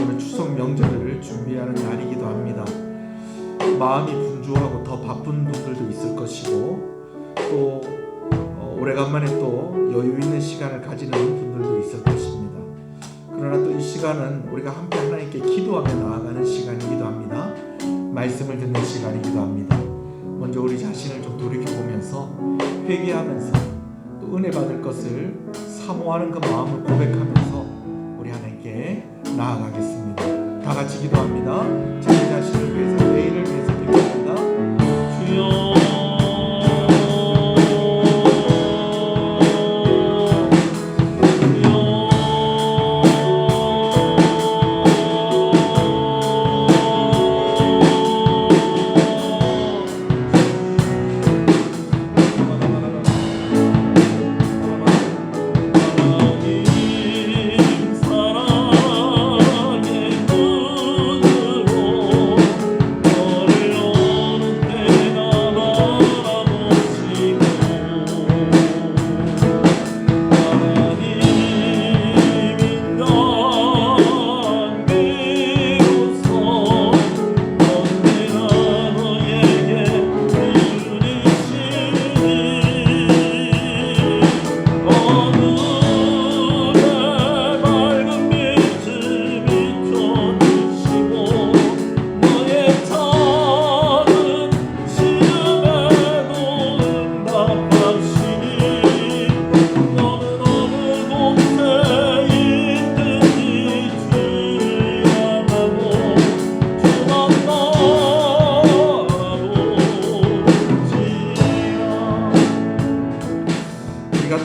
오늘 추석 명절을 준비하는 날이기도 합니다. 마음이 분주하고 더 바쁜 분들도 있을 것이고 또 오래간만에 또 여유 있는 시간을 가지는 분들도 있을 것입니다. 그러나 또 이 시간은 우리가 함께 하나님께 기도하며 나아가는 시간이기도 합니다. 말씀을 듣는 시간이기도 합니다. 먼저 우리 자신을 좀 돌이켜보면서 회개하면서 또 은혜 받을 것을 사모하는 그 마음을 고백하면서 우리 하나님께 나아가겠습니다. 다 같이 기도합니다. 자기 자신을 위해서, 내일을 위해서 기도합니다. 주여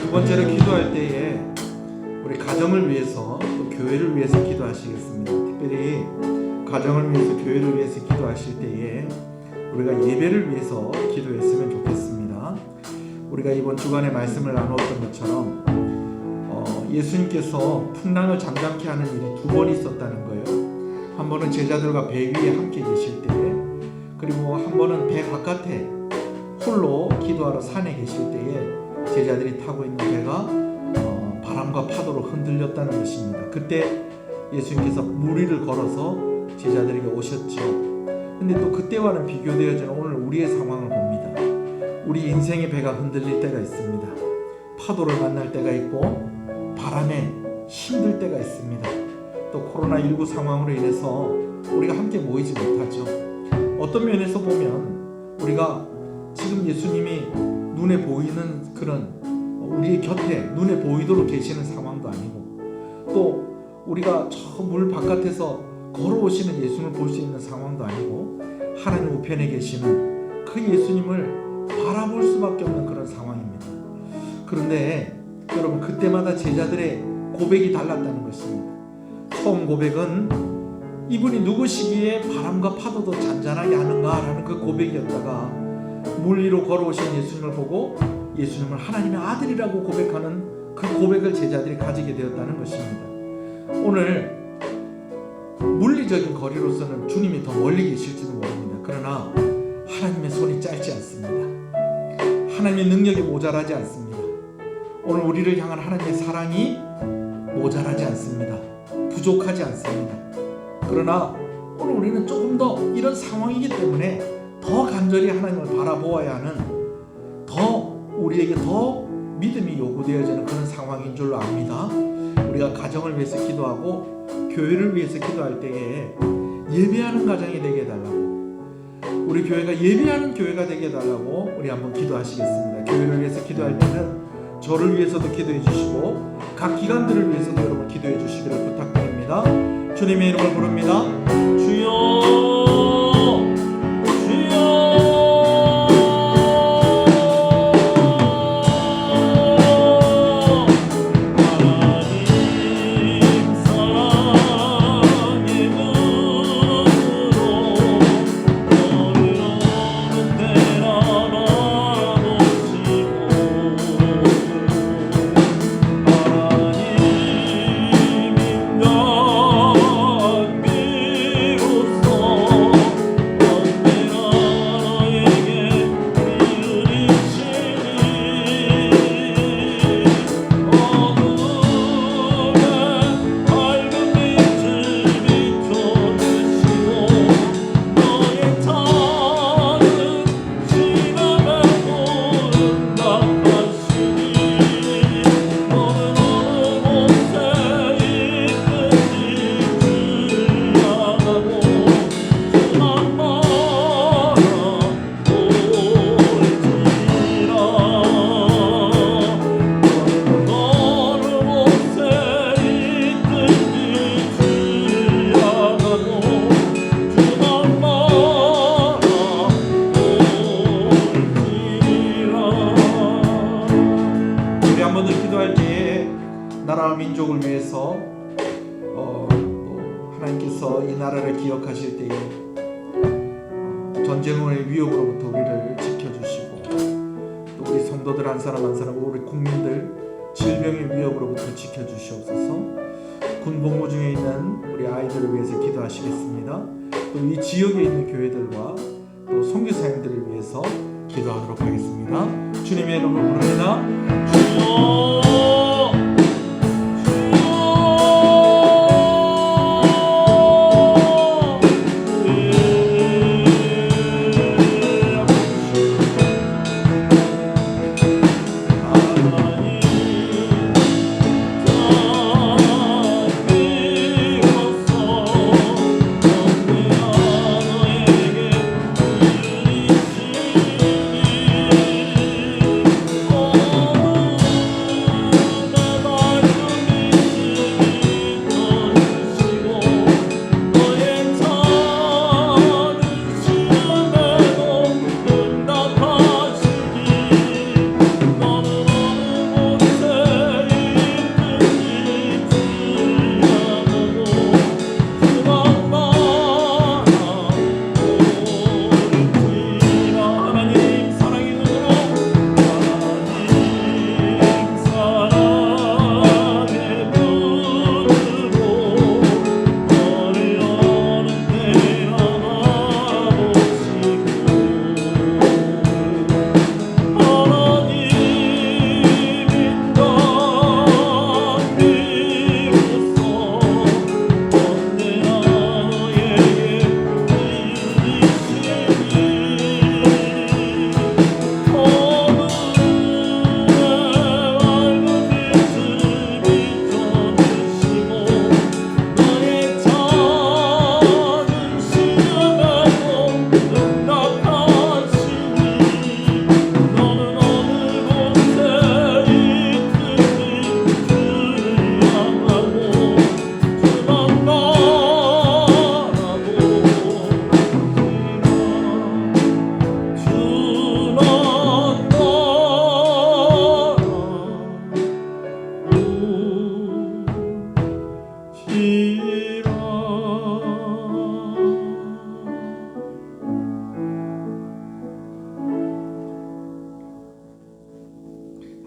두 번째로 기도할 때에 우리 가정을 위해서 또 교회를 위해서 기도하시겠습니다. 특별히 가정을 위해서 교회를 위해서 기도하실 때에 우리가 예배를 위해서 기도했으면 좋겠습니다. 우리가 이번 주간에 말씀을 나누었던 것처럼 예수님께서 풍랑을 잠잠케 하는 일이 두 번 있었다는 거예요. 한 번은 제자들과 배 위에 함께 계실 때에, 그리고 한 번은 배 바깥에 홀로 기도하러 산에 계실 때에 제자들이 타고 있는 배가 바람과 파도로 흔들렸다는 것입니다. 그때 예수님께서 물 위를 걸어서 제자들에게 오셨죠. 근데 또 그때와는 비교되어지는 오늘 우리의 상황을 봅니다. 우리 인생의 배가 흔들릴 때가 있습니다. 파도를 만날 때가 있고 바람에 힘들 때가 있습니다. 또 코로나19 상황으로 인해서 우리가 함께 모이지 못하죠. 어떤 면에서 보면 우리가 지금 예수님이 눈에 보이는 그런 우리의 곁에 눈에 보이도록 계시는 상황도 아니고, 또 우리가 저 물 바깥에서 걸어오시는 예수님을 볼 수 있는 상황도 아니고, 하나님 우편에 계시는 그 예수님을 바라볼 수밖에 없는 그런 상황입니다. 그런데 여러분, 그때마다 제자들의 고백이 달랐다는 것입니다. 처음 고백은 이분이 누구시기에 바람과 파도도 잔잔하게 하는가라는 그 고백이었다가, 물 위로 걸어오신 예수님을 보고 예수님을 하나님의 아들이라고 고백하는 그 고백을 제자들이 가지게 되었다는 것입니다. 오늘 물리적인 거리로서는 주님이 더 멀리 계실지도 모릅니다. 그러나 하나님의 손이 짧지 않습니다. 하나님의 능력이 모자라지 않습니다. 오늘 우리를 향한 하나님의 사랑이 모자라지 않습니다. 부족하지 않습니다. 그러나 오늘 우리는 조금 더 이런 상황이기 때문에 더 간절히 하나님을 바라보아야 하는, 우리에게 더 믿음이 요구되어지는 그런 상황인 줄로 압니다. 우리가 가정을 위해서 기도하고 교회를 위해서 기도할 때에 예배하는 가정이 되게 해달라고, 우리 교회가 예배하는 교회가 되게 해달라고 우리 한번 기도하시겠습니다. 교회를 위해서 기도할 때는 저를 위해서도 기도해 주시고 각 기관들을 위해서도 여러분 기도해 주시기를 부탁드립니다. 주님의 이름을 부릅니다. 주여. 나라를 기억하실 때에 전쟁의 위협으로부터 우리를 지켜주시고, 또 우리 성도들 한 사람 한 사람, 우리 국민들 질병의 위협으로부터 지켜주시옵소서. 군 복무 중에 있는 우리 아이들을 위해서 기도하시겠습니다. 또 이 지역에 있는 교회들과 또 선교사님들을 위해서 기도하도록 하겠습니다. 주님의 이름으로 부릅니다. 주여,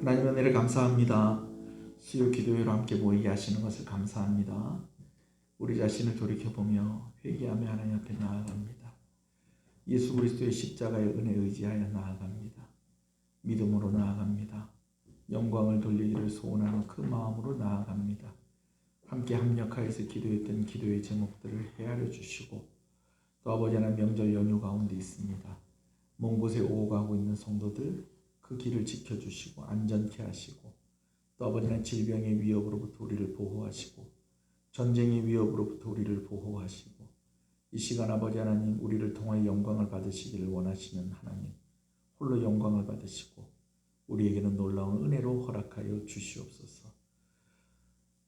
하나님 은혜를 감사합니다. 수요 기도회로 함께 모이게 하시는 것을 감사합니다. 우리 자신을 돌이켜보며 회개하며 하나님 앞에 나아갑니다. 예수 그리스도의 십자가의 은혜에 의지하여 나아갑니다. 믿음으로 나아갑니다. 영광을 돌리기를 소원하는 그 마음으로 나아갑니다. 함께 합력하여서 기도했던 기도의 제목들을 헤아려 주시고, 또 아버지 하나님 명절 연휴 가운데 있습니다. 먼 곳에 오고 가고 있는 성도들 그 길을 지켜주시고 안전케 하시고, 또 아버지 하나님 질병의 위협으로부터 우리를 보호하시고, 전쟁의 위협으로부터 우리를 보호하시고, 이 시간 아버지 하나님 우리를 통하여 영광을 받으시기를 원하시는 하나님, 홀로 영광을 받으시고 우리에게는 놀라운 은혜로 허락하여 주시옵소서.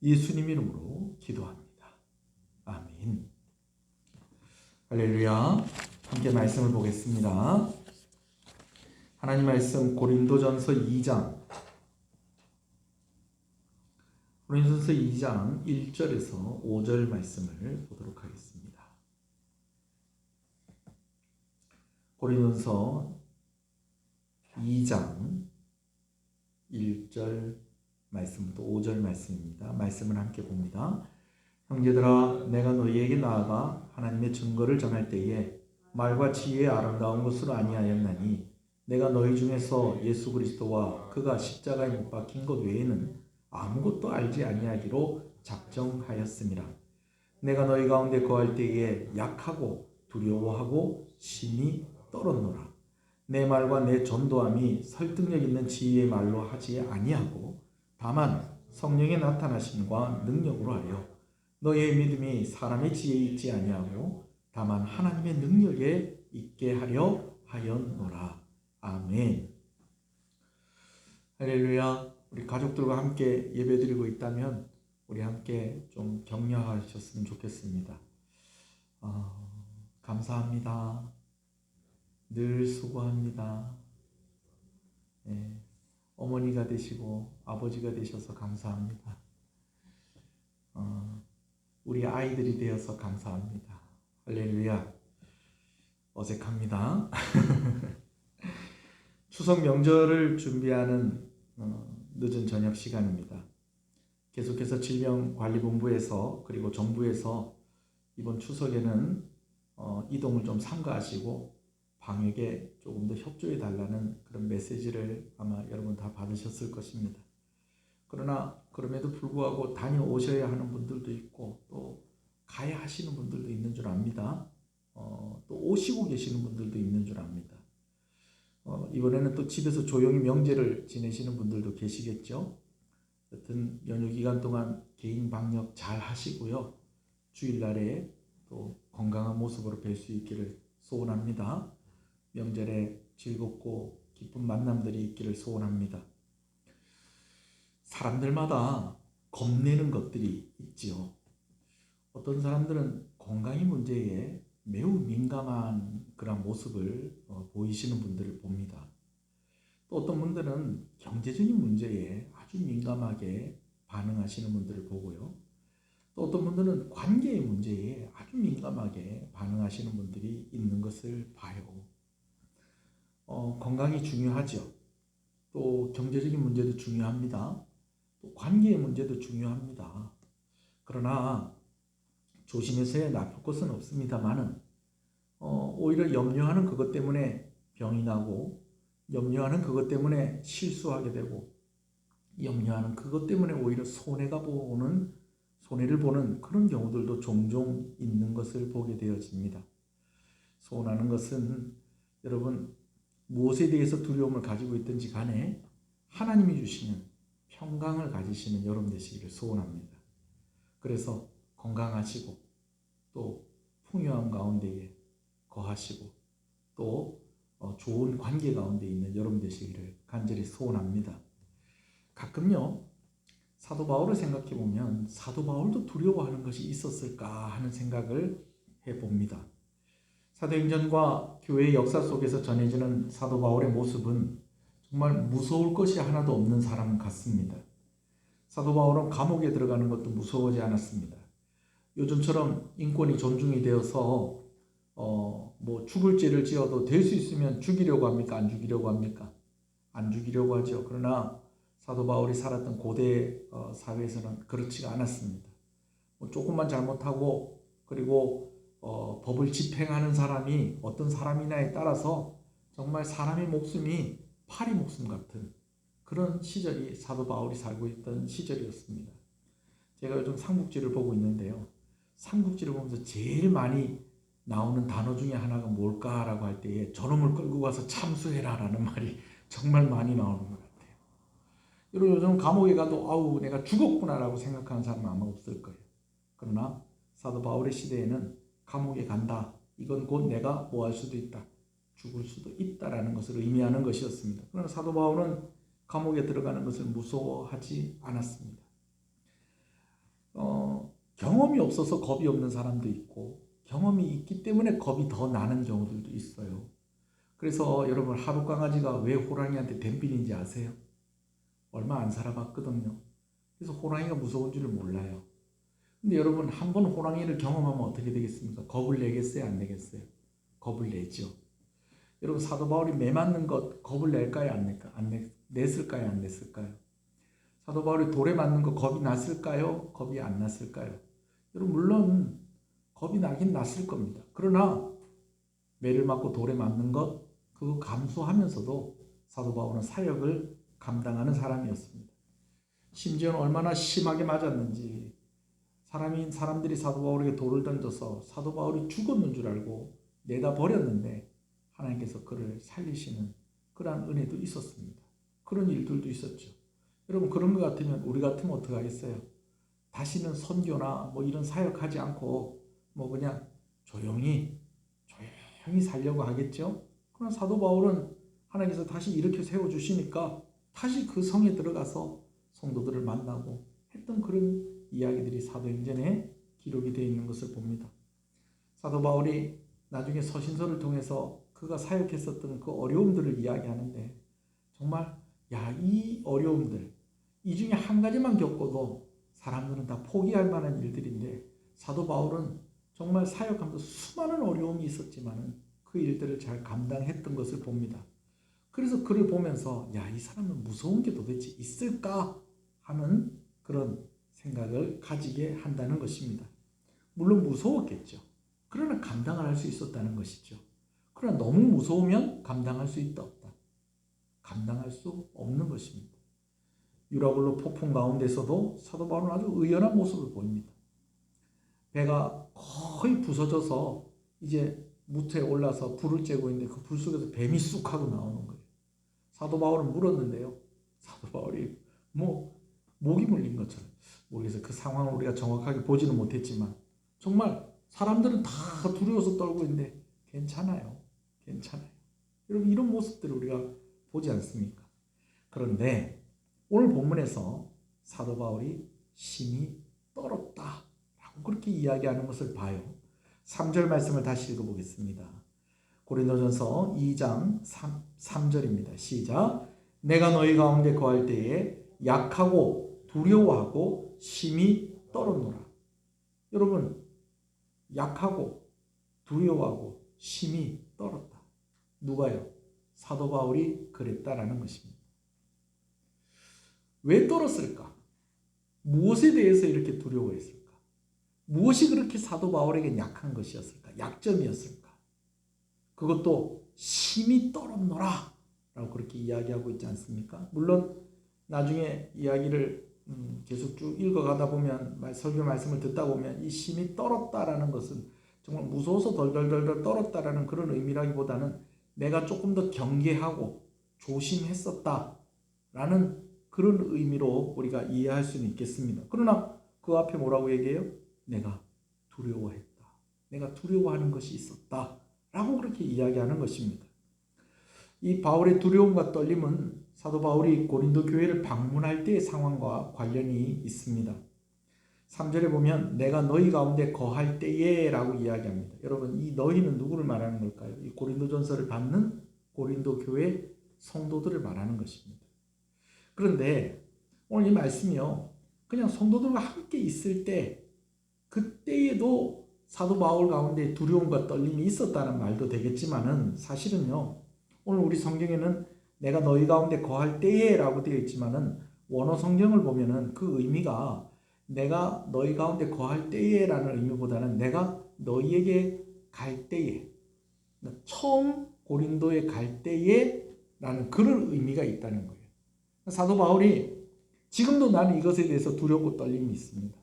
예수님 이름으로 기도합니다. 아멘. 할렐루야. 함께 말씀을 보겠습니다. 하나님 말씀 고린도전서 2장 1절에서 5절 말씀을 보도록 하겠습니다. 고린도전서 2장 1절 말씀부터 5절 말씀입니다. 말씀을 함께 봅니다. 형제들아, 내가 너희에게 나아가 하나님의 증거를 전할 때에 말과 지혜의 아름다운 것으로 아니하였나니, 내가 너희 중에서 예수 그리스도와 그가 십자가에 못 박힌 것 외에는 아무것도 알지 아니하기로 작정하였음이라. 내가 너희 가운데 거할 때에 약하고 두려워하고 심히 떨었노라. 내 말과 내 전도함이 설득력 있는 지혜의 말로 하지 아니하고 다만 성령의 나타나심과 능력으로 하여, 너희의 믿음이 사람의 지혜에 있지 아니하고 다만 하나님의 능력에 있게 하려 하였노라. 아멘. 할렐루야. 우리 가족들과 함께 예배드리고 있다면 우리 함께 좀 격려하셨으면 좋겠습니다. 감사합니다. 늘 수고합니다. 네, 어머니가 되시고 아버지가 되셔서 감사합니다. 우리 아이들이 되어서 감사합니다. 할렐루야. 어색합니다. 추석 명절을 준비하는 늦은 저녁 시간입니다. 계속해서 질병관리본부에서 그리고 정부에서 이번 추석에는 이동을 좀 삼가하시고 방역에 조금 더 협조해 달라는 그런 메시지를 아마 여러분 다 받으셨을 것입니다. 그러나 그럼에도 불구하고 다녀오셔야 하는 분들도 있고 또 가야 하시는 분들도 있는 줄 압니다. 또 오시고 계시는 분들도 있는 줄 압니다. 이번에는 또 집에서 조용히 명제를 지내시는 분들도 계시겠죠. 여튼 연휴 기간 동안 개인 방역 잘 하시고요. 주일날에 또 건강한 모습으로 뵐 수 있기를 소원합니다. 명절에 즐겁고 기쁜 만남들이 있기를 소원합니다. 사람들마다 겁내는 것들이 있지요. 어떤 사람들은 건강의 문제에 매우 민감한 그런 모습을 보이시는 분들을 봅니다. 또 어떤 분들은 경제적인 문제에 아주 민감하게 반응하시는 분들을 보고요. 또 어떤 분들은 관계의 문제에 아주 민감하게 반응하시는 분들이 있는 것을 봐요. 건강이 중요하죠. 또 경제적인 문제도 중요합니다. 또 관계의 문제도 중요합니다. 그러나 조심해서야 나쁠 것은 없습니다만은 오히려 염려하는 그것 때문에 병이 나고 염려하는 그것 때문에 실수하게 되고 염려하는 그것 때문에 오히려 손해를 보는 그런 경우들도 종종 있는 것을 보게 되어집니다. 소원하는 것은 여러분 무엇에 대해서 두려움을 가지고 있든지 간에 하나님이 주시는 평강을 가지시는 여러분 되시기를 소원합니다. 그래서 건강하시고 또 풍요함 가운데에 거하시고 또 좋은 관계 가운데 있는 여러분 되시기를 간절히 소원합니다. 가끔요 사도 바울을 생각해 보면 사도 바울도 두려워하는 것이 있었을까 하는 생각을 해봅니다. 사도행전과 교회의 역사 속에서 전해지는 사도 바울의 모습은 정말 무서울 것이 하나도 없는 사람 같습니다. 사도 바울은 감옥에 들어가는 것도 무서워하지 않았습니다. 요즘처럼 인권이 존중이 되어서 뭐 죽을 죄를 지어도 될 수 있으면 죽이려고 합니까? 안 죽이려고 합니까? 안 죽이려고 하죠. 그러나 사도 바울이 살았던 고대 사회에서는 그렇지가 않았습니다. 뭐 조금만 잘못하고 그리고 법을 집행하는 사람이 어떤 사람이냐에 따라서 정말 사람의 목숨이 파리 목숨 같은 그런 시절이 사도 바울이 살고 있던 시절이었습니다. 제가 요즘 삼국지를 보고 있는데요. 삼국지를 보면서 제일 많이 나오는 단어 중에 하나가 뭘까라고 할 때에 저놈을 끌고 가서 참수해라 라는 말이 정말 많이 나오는 것 같아요. 여러분 요즘 감옥에 가도 아우 내가 죽었구나 라고 생각하는 사람은 아마 없을 거예요. 그러나 사도 바울의 시대에는 감옥에 간다. 이건 곧 내가 뭐 할 수도 있다. 죽을 수도 있다라는 것을 의미하는 것이었습니다. 그러나 사도 바울은 감옥에 들어가는 것을 무서워하지 않았습니다. 경험이 없어서 겁이 없는 사람도 있고 경험이 있기 때문에 겁이 더 나는 경우들도 있어요. 그래서 여러분 하루 강아지가 왜 호랑이한테 댐빌인지 아세요? 얼마 안 살아봤거든요. 그래서 호랑이가 무서운 줄을 몰라요. 근데 여러분 한 번 호랑이를 경험하면 어떻게 되겠습니까? 겁을 내겠어요? 안 내겠어요? 겁을 내죠. 여러분 사도 바울이 매 맞는 것 겁을 낼까요? 안 낼까요? 냈을까요? 안 냈을까요? 사도 바울이 돌에 맞는 거 겁이 났을까요? 겁이 안 났을까요? 여러분 물론 겁이 나긴 났을 겁니다. 그러나 매를 맞고 돌에 맞는 것 그거 감수하면서도 사도 바울은 사역을 감당하는 사람이었습니다. 심지어는 얼마나 심하게 맞았는지 사람들이 사도 바울에게 돌을 던져서 사도 바울이 죽었는 줄 알고 내다 버렸는데 하나님께서 그를 살리시는 그러한 은혜도 있었습니다. 그런 일들도 있었죠. 여러분 그런 것 같으면 우리 같으면 어떻게 하겠어요? 다시는 선교나 뭐 이런 사역하지 않고 뭐 그냥 조용히 살려고 하겠죠. 그러나 사도 바울은 하나님께서 다시 일으켜 세워주시니까 다시 그 성에 들어가서 성도들을 만나고 했던 그런 이야기들이 사도행전에 기록이 되어 있는 것을 봅니다. 사도 바울이 나중에 서신서를 통해서 그가 사역했었던 그 어려움들을 이야기하는데 정말 이 어려움들 이 중에 한 가지만 겪어도 사람들은 다 포기할 만한 일들인데 사도 바울은 정말 사역하면서 수많은 어려움이 있었지만은 그 일들을 잘 감당했던 것을 봅니다. 그래서 그를 보면서 야, 이 사람은 무서운 게 도대체 있을까 하는 그런 생각을 가지게 한다는 것입니다. 물론 무서웠겠죠. 그러나 감당을 할 수 있었다는 것이죠. 그러나 너무 무서우면 감당할 수 있다 없다. 감당할 수 없는 것입니다. 유라굴로 폭풍 가운데서도 사도 바울은 아주 의연한 모습을 보입니다. 배가 거의 부서져서 이제 무트에 올라서 불을 쬐고 있는데 그 불 속에서 뱀이 쑥 하고 나오는 거예요. 사도 바울은 물었는데요. 사도 바울이 목이 물린 것처럼, 모르겠어요. 그 상황을 우리가 정확하게 보지는 못했지만 정말 사람들은 다 두려워서 떨고 있는데 괜찮아요. 괜찮아요. 여러분, 이런 모습들을 우리가 보지 않습니까? 그런데 오늘 본문에서 사도 바울이 심히 떨었다 라고 그렇게 이야기하는 것을 봐요. 3절 말씀을 다시 읽어보겠습니다. 고린도전서 2장 3절입니다. 시작. 내가 너희 가운데 거할 때에 약하고 두려워하고 심히 떨었노라. 여러분, 약하고 두려워하고 심히 떨었다. 누가요? 사도 바울이 그랬다라는 것입니다. 왜 떨었을까? 무엇에 대해서 이렇게 두려워했을까? 무엇이 그렇게 사도 바울에게 약한 것이었을까? 약점이었을까? 그것도 심히 떨었노라 라고 그렇게 이야기하고 있지 않습니까? 물론 나중에 이야기를 계속 쭉 읽어가다 보면, 설교 말씀을 듣다 보면 이 심히 떨었다라는 것은 정말 무서워서 덜덜덜 떨었다라는 그런 의미라기보다는 내가 조금 더 경계하고 조심했었다라는 그런 의미로 우리가 이해할 수는 있겠습니다. 그러나 그 앞에 뭐라고 얘기해요? 내가 두려워했다. 내가 두려워하는 것이 있었다 라고 그렇게 이야기하는 것입니다. 이 바울의 두려움과 떨림은 사도 바울이 고린도 교회를 방문할 때의 상황과 관련이 있습니다. 3절에 보면 내가 너희 가운데 거할 때에 라고 이야기합니다. 여러분, 이 너희는 누구를 말하는 걸까요? 이 고린도전서를 받는 고린도 교회 성도들을 말하는 것입니다. 그런데 오늘 이 말씀이요, 그냥 성도들과 함께 있을 때 그때에도 사도 바울 가운데 두려움과 떨림이 있었다는 말도 되겠지만은, 사실은요 오늘 우리 성경에는 내가 너희 가운데 거할 때에 라고 되어 있지만은 원어 성경을 보면은 그 의미가 내가 너희 가운데 거할 때에 라는 의미보다는 내가 너희에게 갈 때에, 처음 고린도에 갈 때에 라는 그런 의미가 있다는 거예요. 사도 바울이 지금도 나는 이것에 대해서 두렵고 떨림이 있습니다.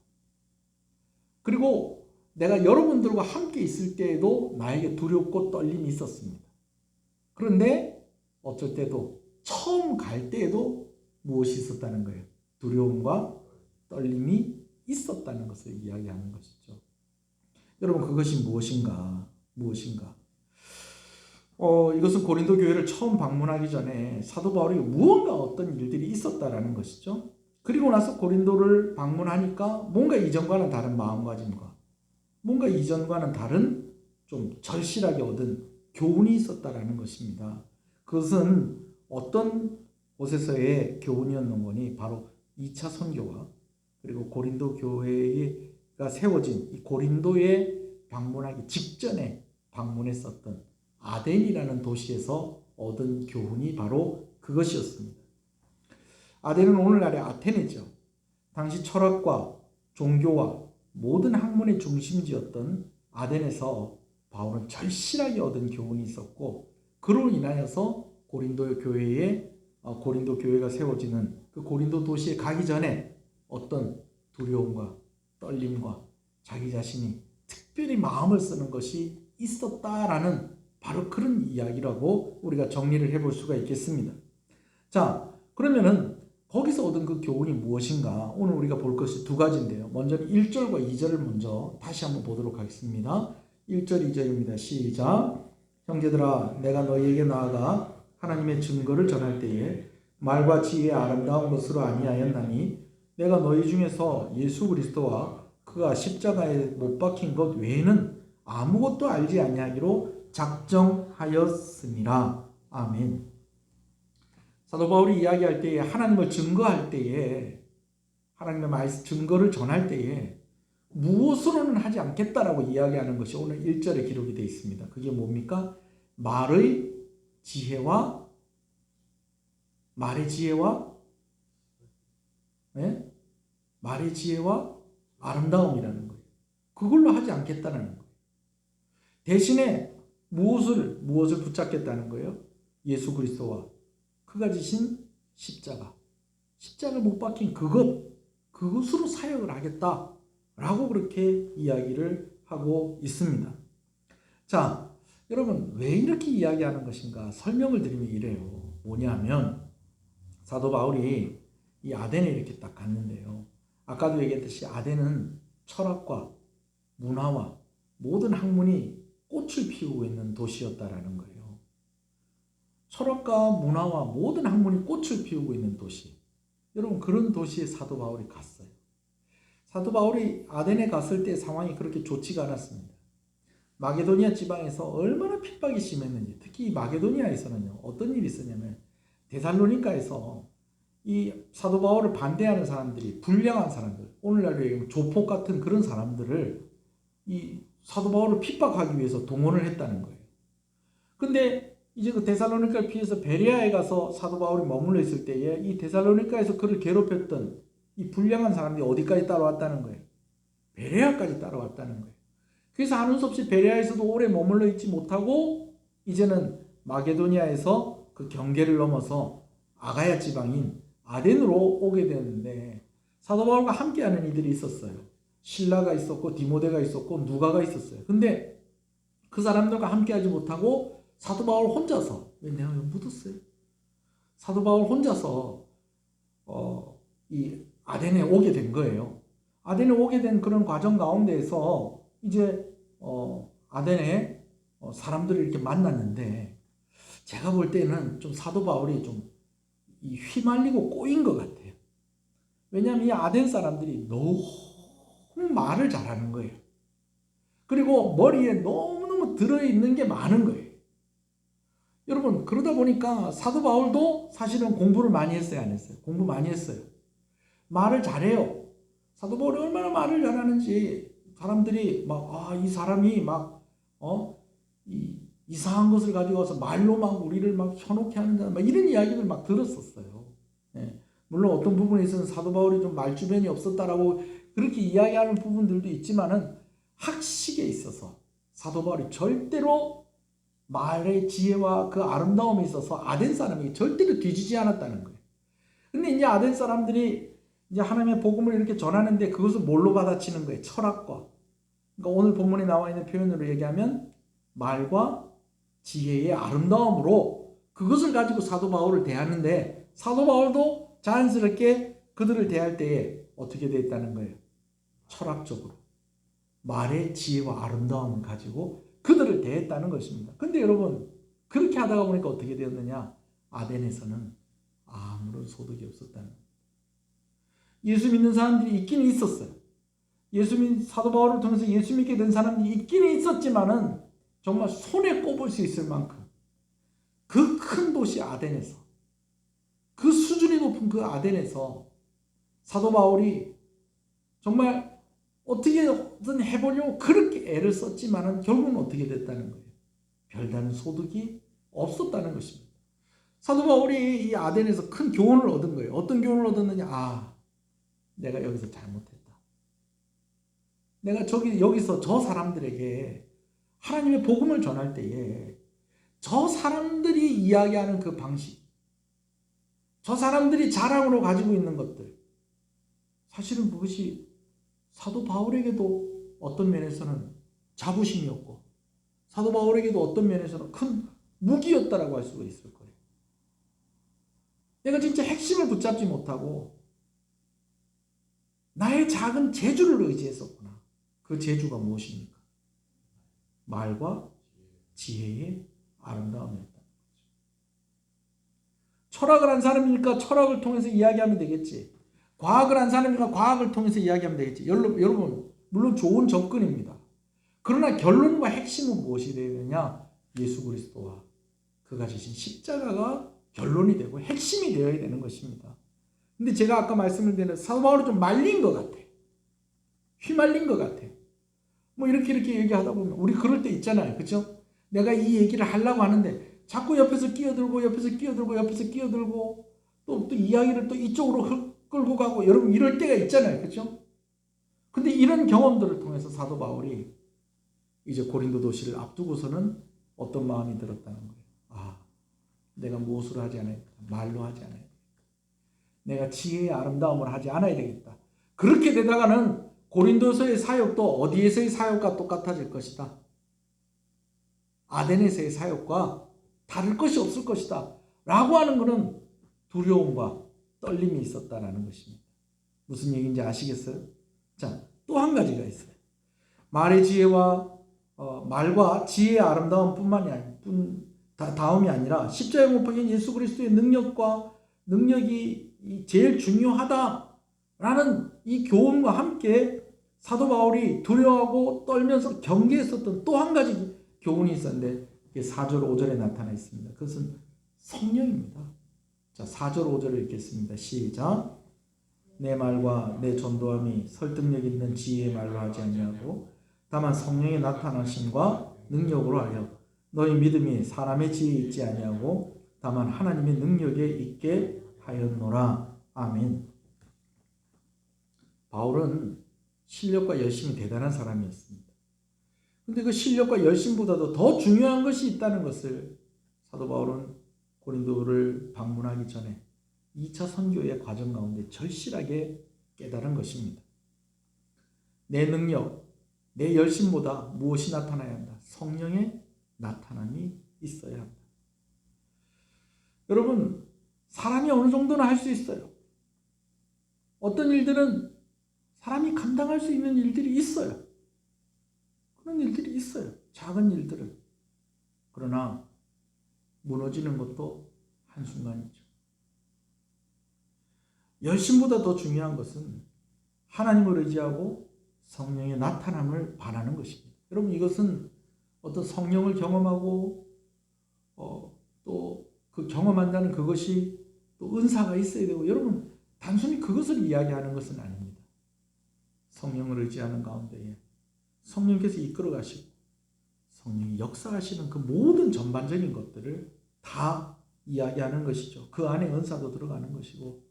그리고 내가 여러분들과 함께 있을 때에도 나에게 두렵고 떨림이 있었습니다. 그런데 어쩔 때도 처음 갈 때에도 무엇이 있었다는 거예요? 두려움과 떨림이 있었다는 것을 이야기하는 것이죠. 여러분, 그것이 무엇인가? 이것은 고린도 교회를 처음 방문하기 전에 사도 바울이 무언가 어떤 일들이 있었다라는 것이죠. 그리고 나서 고린도를 방문하니까 뭔가 이전과는 다른 마음가짐과 뭔가 이전과는 다른 좀 절실하게 얻은 교훈이 있었다라는 것입니다. 그것은 어떤 곳에서의 교훈이었는 거니 바로 2차 선교와 그리고 고린도 교회가 세워진 이 고린도에 방문하기 직전에 방문했었던 아덴이라는 도시에서 얻은 교훈이 바로 그것이었습니다. 아덴은 오늘날의 아테네죠. 당시 철학과 종교와 모든 학문의 중심지였던 아덴에서 바울은 절실하게 얻은 교훈이 있었고, 그로 인하여서 고린도 교회가 세워지는 그 고린도 도시에 가기 전에 어떤 두려움과 떨림과 자기 자신이 특별히 마음을 쓰는 것이 있었다라는 바로 그런 이야기라고 우리가 정리를 해볼 수가 있겠습니다. 자, 그러면은 거기서 얻은 그 교훈이 무엇인가? 오늘 우리가 볼 것이 두 가지인데요. 먼저는 1절과 2절을 먼저 다시 한번 보도록 하겠습니다. 1절, 2절입니다. 시작. 형제들아, 내가 너희에게 나아가 하나님의 증거를 전할 때에 말과 지혜의 아름다운 것으로 아니하였나니 내가 너희 중에서 예수 그리스도와 그가 십자가에 못 박힌 것 외에는 아무것도 알지 아니하기로 작정하였음이라. 아멘. 사도 바울이 이야기할 때에 하나님을 증거할 때에 하나님의 말씀 증거를 전할 때에 무엇으로는 하지 않겠다라고 이야기하는 것이 오늘 1절에 기록이 되어 있습니다. 그게 뭡니까? 말의 지혜와 네? 말의 지혜와 아름다움이라는 거예요. 그걸로 하지 않겠다는 거예요. 대신에 무엇을 붙잡겠다는 거예요? 예수 그리스도와 그가 지신 십자가 못 박힌 그것으로 사역을 하겠다라고 그렇게 이야기를 하고 있습니다. 자, 여러분 왜 이렇게 이야기하는 것인가 설명을 드리면 이래요. 뭐냐면 사도 바울이 이 아덴에 이렇게 딱 갔는데요. 아까도 얘기했듯이 아덴은 철학과 문화와 모든 학문이 꽃을 피우고 있는 도시였다라는 거예요. 철학과 문화와 모든 학문이 꽃을 피우고 있는 도시. 여러분 그런 도시에 사도 바울이 갔어요. 사도 바울이 아덴에 갔을 때 상황이 그렇게 좋지가 않았습니다. 마게도니아 지방에서 얼마나 핍박이 심했는지, 특히 마게도니아에서는요 어떤 일이 있었냐면 데살로니가에서 이 사도 바울을 반대하는 사람들이, 불량한 사람들, 오늘날로 얘기하면 조폭 같은 그런 사람들을 이 사도 바울을 핍박하기 위해서 동원을 했다는 거예요. 근데 이제 그 데살로니가를 피해서 베레아에 가서 사도 바울이 머물러 있을 때에 이 데살로니가에서 그를 괴롭혔던 이 불량한 사람들이 어디까지 따라왔다는 거예요? 베레아까지 따라왔다는 거예요. 그래서 하는 수 없이 베레아에서도 오래 머물러 있지 못하고 이제는 마게도니아에서 그 경계를 넘어서 아가야 지방인 아덴으로 오게 되는데 사도 바울과 함께하는 이들이 있었어요. 실라가 있었고 디모데가 있었고 누가가 있었어요. 근데 그 사람들과 함께하지 못하고 사도 바울 혼자서, 왜 내가 여기 묻었어요? 사도 바울 혼자서 이 아덴에 오게 된 거예요. 아덴에 오게 된 그런 과정 가운데에서 이제 아덴에 사람들을 이렇게 만났는데 제가 볼 때는 좀 사도 바울이 좀 휘말리고 꼬인 것 같아요. 왜냐하면 이 아덴 사람들이 너무 말을 잘하는 거예요. 그리고 머리에 너무너무 들어있는 게 많은 거예요. 여러분 그러다 보니까 사도 바울도 사실은 공부를 많이 했어요, 안 했어요? 공부 많이 했어요. 말을 잘해요. 사도 바울이 얼마나 말을 잘하는지 사람들이 막 이 사람이 막 이상한 것을 가지고 와서 말로 막 우리를 막 현혹해 하는 막 이런 이야기를 막 들었었어요. 예. 물론 어떤 부분에 있어서는 사도 바울이 좀 말주변이 없었다라고 그렇게 이야기하는 부분들도 있지만은 학식에 있어서 사도 바울이 절대로 말의 지혜와 그 아름다움에 있어서 아덴 사람이 절대로 뒤지지 않았다는 거예요. 근데 이제 아덴 사람들이 이제 하나님의 복음을 이렇게 전하는데 그것을 뭘로 받아치는 거예요? 철학과. 그러니까 오늘 본문에 나와 있는 표현으로 얘기하면 말과 지혜의 아름다움으로 그것을 가지고 사도 바울을 대하는데 사도 바울도 자연스럽게 그들을 대할 때에 어떻게 되었다는 거예요? 철학적으로 말의 지혜와 아름다움을 가지고 그들을 대했다는 것입니다. 근데 여러분 그렇게 하다가 보니까 어떻게 되었느냐? 아덴에서는 아무런 소득이 없었다는 거예요. 예수 믿는 사람들이 있기는 있었어요. 사도 바울을 통해서 예수 믿게 된 사람들이 있기는 있었지만은 정말 손에 꼽을 수 있을 만큼 그 큰 도시 아덴에서, 그 수준이 높은 그 아덴에서 사도 바울이 정말 어떻게든 해보려고 그렇게 애를 썼지만은 결국은 어떻게 됐다는 거예요? 별다른 소득이 없었다는 것입니다. 사도 바울이 이 아덴에서 큰 교훈을 얻은 거예요. 어떤 교훈을 얻었느냐? 내가 여기서 잘못했다. 내가 여기서 저 사람들에게 하나님의 복음을 전할 때에 저 사람들이 이야기하는 그 방식, 저 사람들이 자랑으로 가지고 있는 것들, 사실은 그것이 사도 바울에게도 어떤 면에서는 자부심이었고 사도 바울에게도 어떤 면에서는 큰 무기였다라고 할 수가 있을 거예요. 내가 진짜 핵심을 붙잡지 못하고 나의 작은 재주를 의지했었구나. 그 재주가 무엇입니까? 말과 지혜의 아름다움이었다. 철학을 한 사람이니까 철학을 통해서 이야기하면 되겠지. 과학을 한 사람이니까 과학을 통해서 이야기하면 되겠지. 여러분 물론 좋은 접근입니다. 그러나 결론과 핵심은 무엇이 되어야 되느냐? 예수 그리스도와 그가 지신 십자가가 결론이 되고 핵심이 되어야 되는 것입니다. 근데 제가 아까 말씀을 드린 사도 바울이 좀 말린 것 같아요. 휘말린 것 같아. 뭐 이렇게 얘기하다 보면 우리 그럴 때 있잖아요. 그죠? 내가 이 얘기를 하려고 하는데 자꾸 옆에서 끼어들고 또 이야기를 또 이쪽으로 끌고 가고 여러분 이럴 때가 있잖아요. 그죠? 근데 이런 경험들을 통해서 사도 바울이 이제 고린도 도시를 앞두고서는 어떤 마음이 들었다는 거예요. 아, 내가 무엇으로 하지 않아야 되겠다. 말로 하지 않아야 되겠다. 내가 지혜의 아름다움을 하지 않아야 되겠다. 그렇게 되다가는 고린도서의 사역도 어디에서의 사역과 똑같아질 것이다. 아덴에서의 사역과 다를 것이 없을 것이다. 라고 하는 것은 두려움과 떨림이 있었다라는 것입니다. 무슨 얘기인지 아시겠어요? 자, 또 한 가지가 있어요. 말의 지혜와 말과 지혜의 다음이 아니라 십자가에 못 박힌 예수 그리스도의 능력이 제일 중요하다라는 이 교훈과 함께 사도 바울이 두려워하고 떨면서 경계했었던 또 한 가지 교훈이 있었는데 그게 4절 5절에 나타나 있습니다. 그것은 성령입니다. 자, 4절 5절을 읽겠습니다. 시작. 내 말과 내 전도함이 설득력 있는 지혜의 말로 하지 아니하고 다만 성령의 나타나심과 능력으로 하여 너희 믿음이 사람의 지혜에 있지 아니하고 다만 하나님의 능력에 있게 하였노라. 아멘. 바울은 실력과 열심이 대단한 사람이었습니다. 근데 그 실력과 열심보다도 더 중요한 것이 있다는 것을 사도 바울은 고린도를 방문하기 전에 2차 선교의 과정 가운데 절실하게 깨달은 것입니다. 내 능력, 내 열심보다 무엇이 나타나야 한다? 성령의 나타남이 있어야 한다. 여러분, 사람이 어느 정도는 할 수 있어요. 어떤 일들은 사람이 감당할 수 있는 일들이 있어요. 그런 일들이 있어요. 작은 일들은. 그러나 무너지는 것도 한순간이죠. 열심보다 더 중요한 것은 하나님을 의지하고 성령의 나타남을 바라는 것입니다. 여러분, 이것은 어떤 성령을 경험하고 또 그 경험한다는 그것이 또 은사가 있어야 되고, 여러분 단순히 그것을 이야기하는 것은 아닙니다. 성령을 의지하는 가운데에 성령께서 이끌어 가시고 성령이 역사하시는 그 모든 전반적인 것들을 다 이야기하는 것이죠. 그 안에 은사도 들어가는 것이고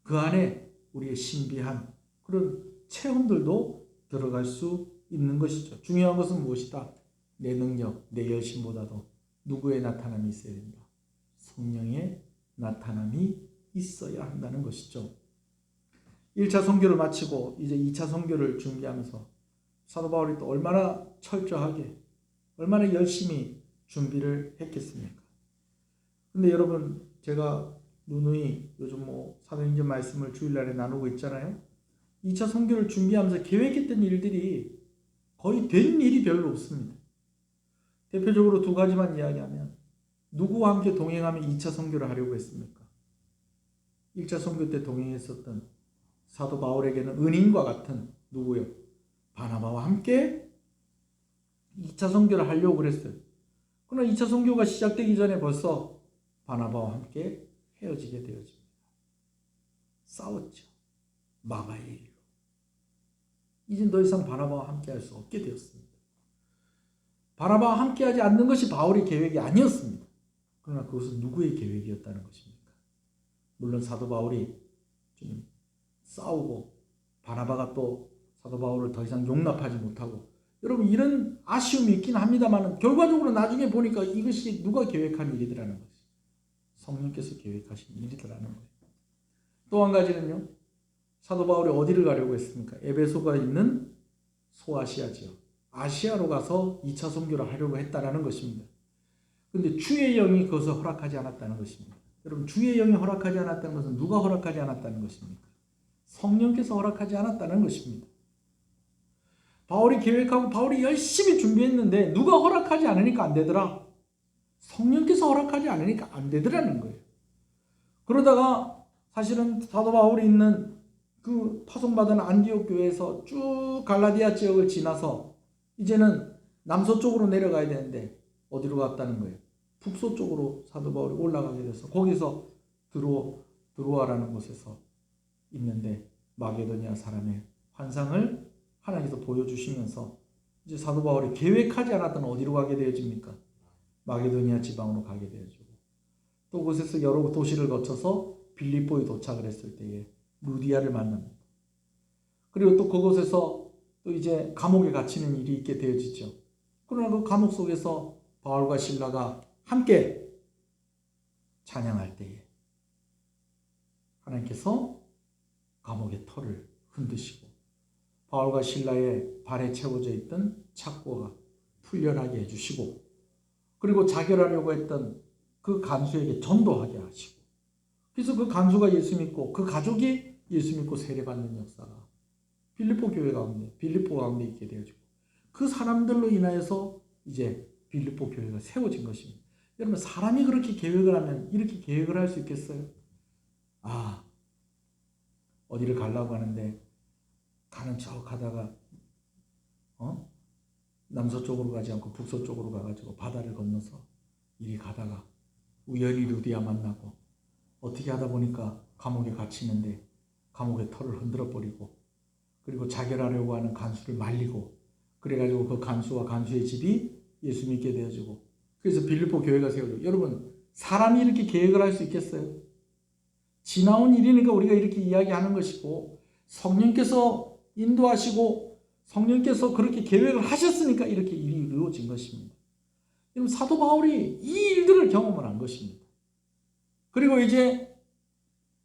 그 안에 우리의 신비한 그런 체험들도 들어갈 수 있는 것이죠. 중요한 것은 무엇이다? 내 능력, 내 열심보다도 누구의 나타남이 있어야 된다? 성령의 나타남이 있어야 한다는 것이죠. 1차 선교를 마치고 이제 2차 선교를 준비하면서 사도 바울이 또 얼마나 철저하게 얼마나 열심히 준비를 했겠습니까? 근데 여러분, 제가 누누이 요즘 사도행전 말씀을 주일날에 나누고 있잖아요. 2차 선교를 준비하면서 계획했던 일들이 거의 된 일이 별로 없습니다. 대표적으로 두 가지만 이야기하면 누구와 함께 동행하며 2차 선교를 하려고 했습니까? 1차 선교 때 동행했었던 사도 바울에게는 은인과 같은 누구요? 바나바와 함께 2차 선교를 하려고 그랬어요. 그러나 2차 선교가 시작되기 전에 벌써 바나바와 함께 헤어지게 되어집니다. 싸웠죠. 마가의 일로. 이제 더 이상 바나바와 함께 할 수 없게 되었습니다. 바나바와 함께 하지 않는 것이 바울의 계획이 아니었습니다. 그러나 그것은 누구의 계획이었다는 것입니까? 물론 사도 바울이 좀 싸우고 바나바가 또 사도 바울을 더 이상 용납하지 못하고, 여러분 이런 아쉬움이 있긴 합니다만 결과적으로 나중에 보니까 이것이 누가 계획한 일이더라는 것이 성령께서 계획하신 일이더라는 거예요. 또 한 가지는요, 사도 바울이 어디를 가려고 했습니까? 에베소가 있는 소아시아 지역, 아시아로 가서 2차 선교를 하려고 했다라는 것입니다. 그런데 주의 영이 그것을 허락하지 않았다는 것입니다. 여러분, 주의 영이 허락하지 않았다는 것은 누가 허락하지 않았다는 것입니까? 성령께서 허락하지 않았다는 것입니다. 바울이 계획하고 바울이 열심히 준비했는데 누가 허락하지 않으니까 안 되더라. 성령께서 허락하지 않으니까 안 되더라는 거예요. 그러다가 사실은 사도 바울이 있는 그 파송받은 안디옥 교회에서 쭉 갈라디아 지역을 지나서 이제는 남서쪽으로 내려가야 되는데 어디로 갔다는 거예요? 북서쪽으로 사도 바울이 올라가게 돼서 거기서 드로아라는 곳에서 있는데 마게도니아 사람의 환상을 하나님께서 보여주시면서 이제 사도 바울이 계획하지 않았던 어디로 가게 되어집니까? 마게도니아 지방으로 가게 되어지고, 또 그곳에서 여러 도시를 거쳐서 빌립보에 도착을 했을 때에 루디아를 만납니다. 그리고 또 그곳에서 또 이제 감옥에 갇히는 일이 있게 되어지죠. 그러나 그 감옥 속에서 바울과 실라가 함께 찬양할 때에 하나님께서 감옥의 털을 흔드시고 바울과 실라의 발에 채워져 있던 착고가 풀려나게 해주시고, 그리고 자결하려고 했던 그 간수에게 전도하게 하시고, 그래서 그 간수가 예수 믿고 그 가족이 예수 믿고 세례받는 역사가 빌립보 교회 가운데, 빌립보 가운데 있게 되어지고, 그 사람들로 인하여서 이제 빌립보 교회가 세워진 것입니다. 여러분, 사람이 그렇게 계획을 하면 이렇게 계획을 할 수 있겠어요? 어디를 가려고 하는데 가는 척 하다가 남서쪽으로 가지 않고 북서쪽으로 가가지고 바다를 건너서 이리 가다가 우연히 루디아 만나고, 어떻게 하다 보니까 감옥에 갇히는데 감옥의 털을 흔들어 버리고, 그리고 자결하려고 하는 간수를 말리고, 그래가지고 그 간수와 간수의 집이 예수 믿게 되어지고, 그래서 빌립보 교회가 세워지고. 여러분, 사람이 이렇게 계획을 할 수 있겠어요? 지나온 일이니까 우리가 이렇게 이야기하는 것이고, 성령께서 인도하시고 성령께서 그렇게 계획을 하셨으니까 이렇게 일이 이루어진 것입니다. 여러분, 사도 바울이 이 일들을 경험을 한 것입니다. 그리고 이제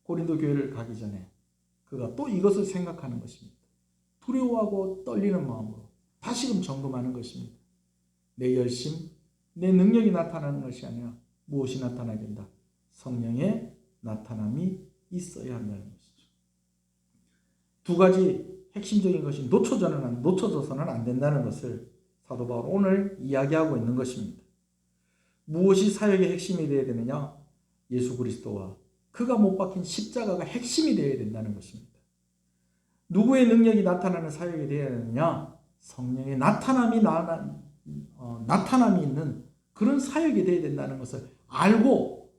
고린도 교회를 가기 전에 그가 또 이것을 생각하는 것입니다. 두려워하고 떨리는 마음으로 다시금 점검하는 것입니다. 내 열심, 내 능력이 나타나는 것이 아니라 무엇이 나타나야 된다? 성령의 나타남이 있어야 한다는 것이죠. 두 가지 핵심적인 것이 놓쳐져서는 안 된다는 것을 사도 바울 오늘 이야기하고 있는 것입니다. 무엇이 사역의 핵심이 되어야 되느냐? 예수 그리스도와 그가 못 박힌 십자가가 핵심이 되어야 된다는 것입니다. 누구의 능력이 나타나는 사역이 되어야 되느냐? 성령의 나타남이 있는 그런 사역이 되어야 된다는 것을 알고,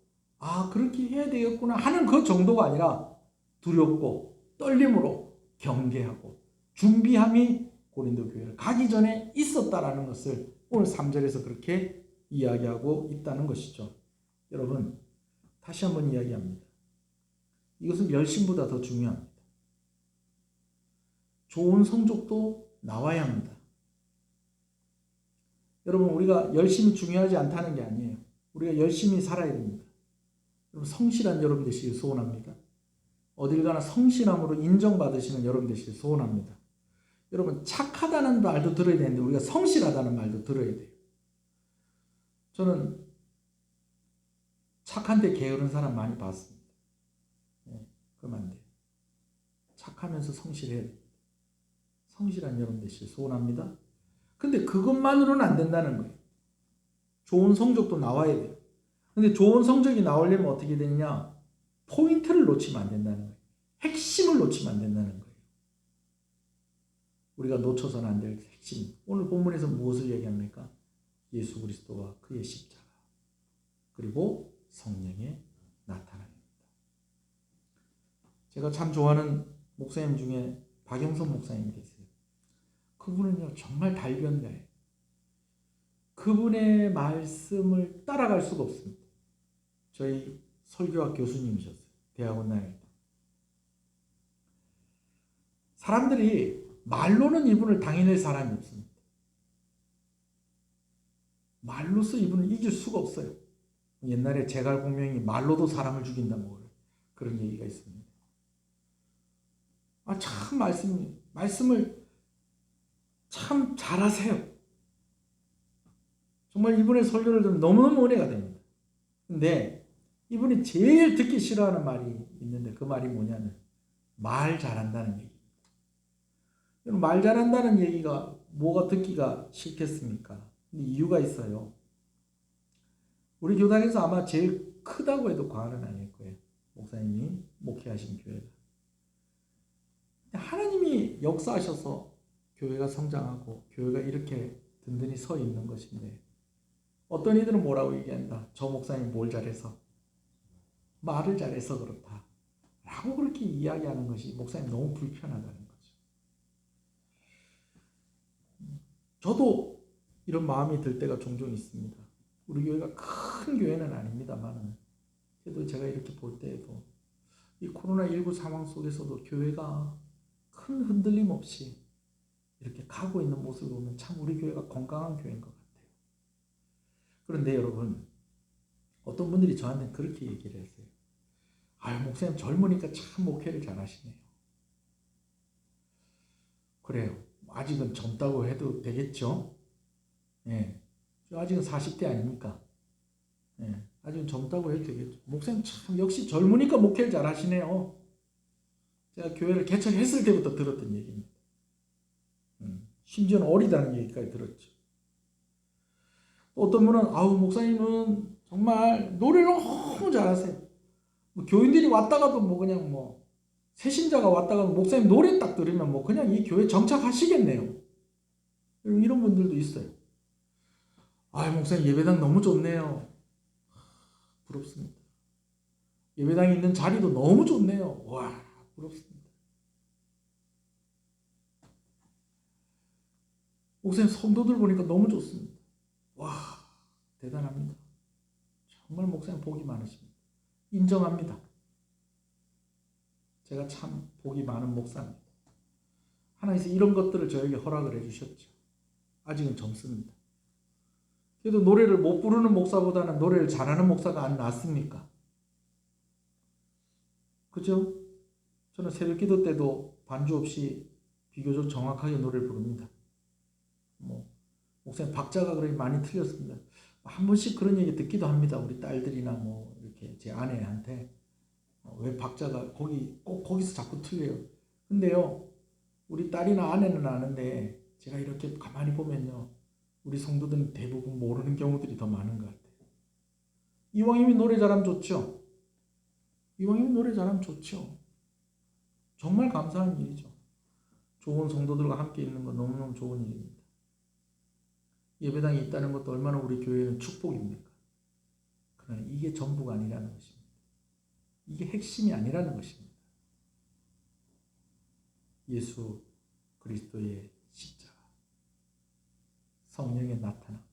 그렇게 해야 되겠구나 하는 그 정도가 아니라 두렵고 떨림으로 경계하고 준비함이 고린도 교회를 가기 전에 있었다라는 것을 오늘 3절에서 그렇게 이야기하고 있다는 것이죠. 여러분, 다시 한번 이야기합니다. 이것은 열심보다 더 중요합니다. 좋은 성적도 나와야 합니다. 여러분, 우리가 열심이 중요하지 않다는 게 아니에요. 우리가 열심히 살아야 됩니다. 여러분, 성실한 여러분 되시길 소원합니다. 어딜 가나 성실함으로 인정받으시는 여러분 되시길 소원합니다. 여러분, 착하다는 말도 들어야 되는데 우리가 성실하다는 말도 들어야 돼요. 저는 착한데 게으른 사람 많이 봤습니다. 그러면 안 돼요. 착하면서 성실해야 됩니다. 성실한 여러분 되시길 소원합니다. 근데 그것만으로는 안 된다는 거예요. 좋은 성적도 나와야 돼요. 근데 좋은 성적이 나오려면 어떻게 되느냐? 포인트를 놓치면 안 된다는 거예요. 핵심을 놓치면 안 된다는 거예요. 우리가 놓쳐서는 안 될 핵심. 오늘 본문에서 무엇을 얘기합니까? 예수 그리스도와 그의 십자가, 그리고 성령의 나타남입니다. 제가 참 좋아하는 목사님 중에 박영선 목사님이 계세요. 그분은요, 정말 달변가예요. 그분의 말씀을 따라갈 수가 없습니다. 저희 설교학 교수님이셨어요. 대학원 다닐 때. 사람들이 말로는 이분을 당해낼 사람이 없습니다. 말로서 이분을 이길 수가 없어요. 옛날에 제갈공명이 말로도 사람을 죽인다고 그런 얘기가 있습니다. 참 말씀을 참 잘하세요. 정말 이분의 설교를 들으면 너무너무 은혜가 됩니다. 근데 이분이 제일 듣기 싫어하는 말이 있는데 그 말이 뭐냐면 말 잘한다는 얘기. 말 잘한다는 얘기가 뭐가 듣기가 싫겠습니까? 근데 이유가 있어요. 우리 교단에서 아마 제일 크다고 해도 과언은 아닐 거예요. 목사님이 목회하신 교회가. 하나님이 역사하셔서 교회가 성장하고 교회가 이렇게 든든히 서 있는 것인데, 어떤 이들은 뭐라고 얘기한다. 저 목사님이 뭘 잘해서? 말을 잘해서 그렇다 라고 그렇게 이야기하는 것이 목사님 너무 불편하다는 거죠. 저도 이런 마음이 들 때가 종종 있습니다. 우리 교회가 큰 교회는 아닙니다만 그래도 제가 이렇게 볼 때에도 이 코로나19 상황 속에서도 교회가 큰 흔들림 없이 이렇게 가고 있는 모습을 보면 참 우리 교회가 건강한 교회인 것 같아요. 그런데 여러분, 어떤 분들이 저한테 그렇게 얘기를 했어요. 아유, 목사님 젊으니까 참 목회를 잘하시네요. 그래요. 아직은 젊다고 해도 되겠죠? 예. 아직은 40대 아닙니까? 예. 아직은 젊다고 해도 되겠죠. 목사님 참 역시 젊으니까 목회를 잘하시네요. 제가 교회를 개척했을 때부터 들었던 얘기입니다. 심지어는 어리다는 얘기까지 들었죠. 어떤 분은 아우 목사님은 정말 노래를 너무 잘하세요. 뭐 교인들이 왔다가도 뭐 그냥 뭐 새신자가 왔다가도 목사님 노래 딱 들으면 뭐 그냥 이 교회 정착하시겠네요. 이런 분들도 있어요. 아 목사님 예배당 너무 좋네요. 부럽습니다. 예배당에 있는 자리도 너무 좋네요. 와 부럽습니다. 목사님 성도들 보니까 너무 좋습니다. 와 대단합니다. 정말 목사님 복이 많으십니다. 인정합니다. 제가 참 복이 많은 목사입니다. 하나님께서 이런 것들을 저에게 허락을 해주셨죠. 아직은 젊습니다. 그래도 노래를 못 부르는 목사보다는 노래를 잘하는 목사가 안 낫습니까? 그죠? 저는 새벽 기도 때도 반주 없이 비교적 정확하게 노래를 부릅니다. 목사님 박자가 그렇게 많이 틀렸습니다. 한 번씩 그런 얘기 듣기도 합니다. 우리 딸들이나 뭐 이렇게 제 아내한테 왜 박자가 꼭 거기서 자꾸 틀려요. 근데요, 우리 딸이나 아내는 아는데 제가 이렇게 가만히 보면요, 우리 성도들은 대부분 모르는 경우들이 더 많은 것 같아요. 이왕이면 노래 잘하면 좋죠. 이왕이면 노래 잘하면 좋죠. 정말 감사한 일이죠. 좋은 성도들과 함께 있는 건 너무너무 좋은 일입니다. 예배당에 있다는 것도 얼마나 우리 교회는 축복입니까? 그러나 이게 전부가 아니라는 것입니다. 이게 핵심이 아니라는 것입니다. 예수 그리스도의 십자가, 성령의 나타남,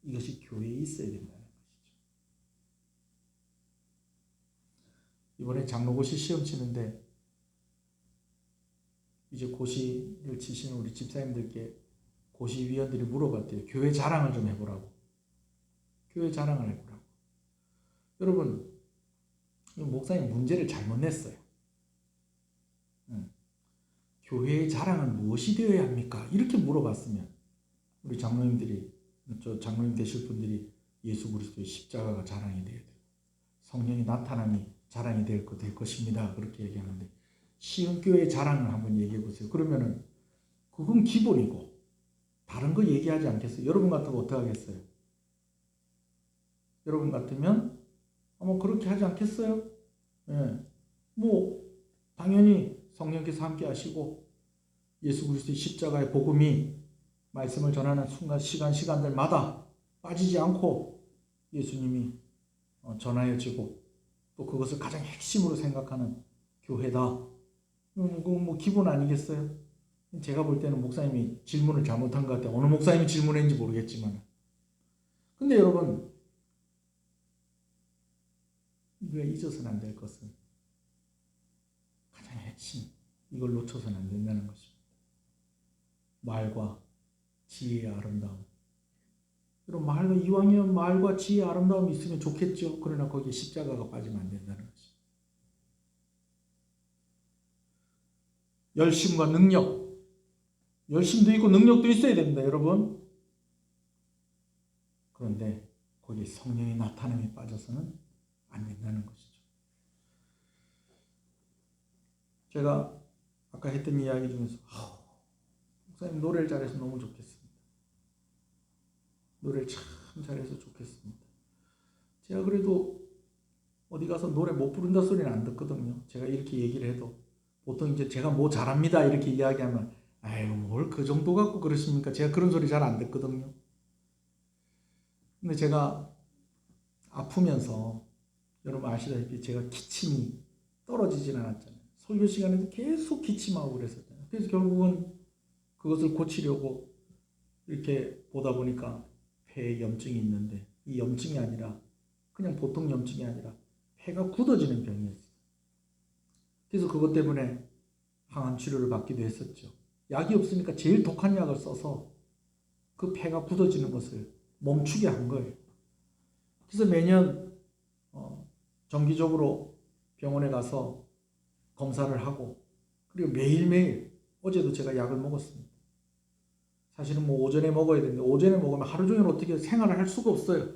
이것이 교회에 있어야 된다는 것이죠. 이번에 장로고시 시험 치는데 이제 고시를 치시는 우리 집사님들께 고시위원들이 물어봤대요. 교회 자랑을 좀 해보라고. 교회 자랑을 해보라고. 여러분, 목사님 문제를 잘못 냈어요. 교회의 자랑은 무엇이 되어야 합니까? 이렇게 물어봤으면 우리 장로님들이, 장로님 되실 분들이 예수 그리스도의 십자가가 자랑이 되어야 되고 성령의 나타남이 자랑이 될 것입니다. 그렇게 얘기하는데 시흥교회의 자랑을 한번 얘기해 보세요. 그러면은 그건 기본이고 다른 거 얘기하지 않겠어요? 여러분 같으면 어떻게 하겠어요? 여러분 같으면 아마 그렇게 하지 않겠어요? 예. 뭐 당연히 성령께서 함께 하시고 예수 그리스도의 십자가의 복음이 말씀을 전하는 순간 시간들마다 빠지지 않고 예수님이 전하여지고 또 그것을 가장 핵심으로 생각하는 교회다. 그건 뭐 기본 아니겠어요? 제가 볼 때는 목사님이 질문을 잘못한 것 같아요. 어느 목사님이 질문했는지 모르겠지만. 근데 여러분, 우리가 잊어서는 안 될 것은 가장 핵심, 이걸 놓쳐서는 안 된다는 것입니다. 말과 지혜의 아름다움. 여러분, 이왕이면 말과 지혜의 아름다움이 있으면 좋겠죠. 그러나 거기에 십자가가 빠지면 안 된다는 것입니다. 열심과 능력. 열심도 있고 능력도 있어야 됩니다, 여러분. 그런데 거기에 성령의 나타남이 빠져서는 안 된다는 것이죠. 제가 아까 했던 이야기 중에서 목사님 노래를 잘해서 너무 좋겠습니다. 노래를 참 잘해서 좋겠습니다. 제가 그래도 어디 가서 노래 못 부른다 소리는 안 듣거든요. 제가 이렇게 얘기를 해도 보통 이제 제가 뭐 잘합니다 이렇게 이야기하면 아유 뭘 그 정도 갖고 그러십니까? 제가 그런 소리 잘 안 듣거든요. 근데 제가 아프면서 여러분 아시다시피 제가 기침이 떨어지진 않았잖아요. 설교 시간에도 계속 기침하고 그랬었잖아요. 그래서 결국은 그것을 고치려고 이렇게 보다 보니까 폐에 염증이 있는데 이 염증이 아니라 그냥 보통 염증이 아니라 폐가 굳어지는 병이었어요. 그래서 그것 때문에 항암 치료를 받기도 했었죠. 약이 없으니까 제일 독한 약을 써서 그 폐가 굳어지는 것을 멈추게 한 거예요. 그래서 매년 정기적으로 병원에 가서 검사를 하고 그리고 매일매일 어제도 제가 약을 먹었습니다. 사실은 뭐 오전에 먹어야 되는데 오전에 먹으면 하루 종일 어떻게 생활을 할 수가 없어요.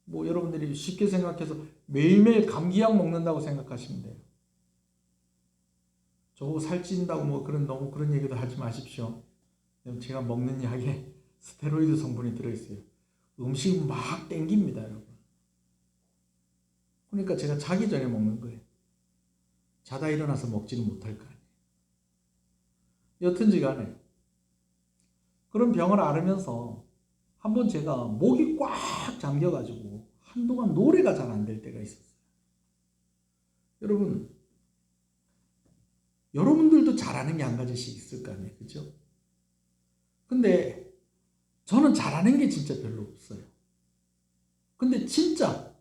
뭐 여러분들이 쉽게 생각해서 매일매일 감기약 먹는다고 생각하시면 돼요. 저보고 살찐다고 뭐 너무 그런 얘기도 하지 마십시오. 제가 먹는 약에 스테로이드 성분이 들어있어요. 음식이 막 땡깁니다, 여러분. 그러니까 제가 자기 전에 먹는 거예요. 자다 일어나서 먹지는 못할 거 아니에요. 여튼지 간에 그런 병을 앓으면서 한번 제가 목이 꽉 잠겨가지고 한동안 노래가 잘 안 될 때가 있었어요. 여러분들도 잘하는 게 한 가지씩 있을 거 아니에요. 그죠? 근데 저는 잘하는 게 진짜 별로 없어요. 근데 진짜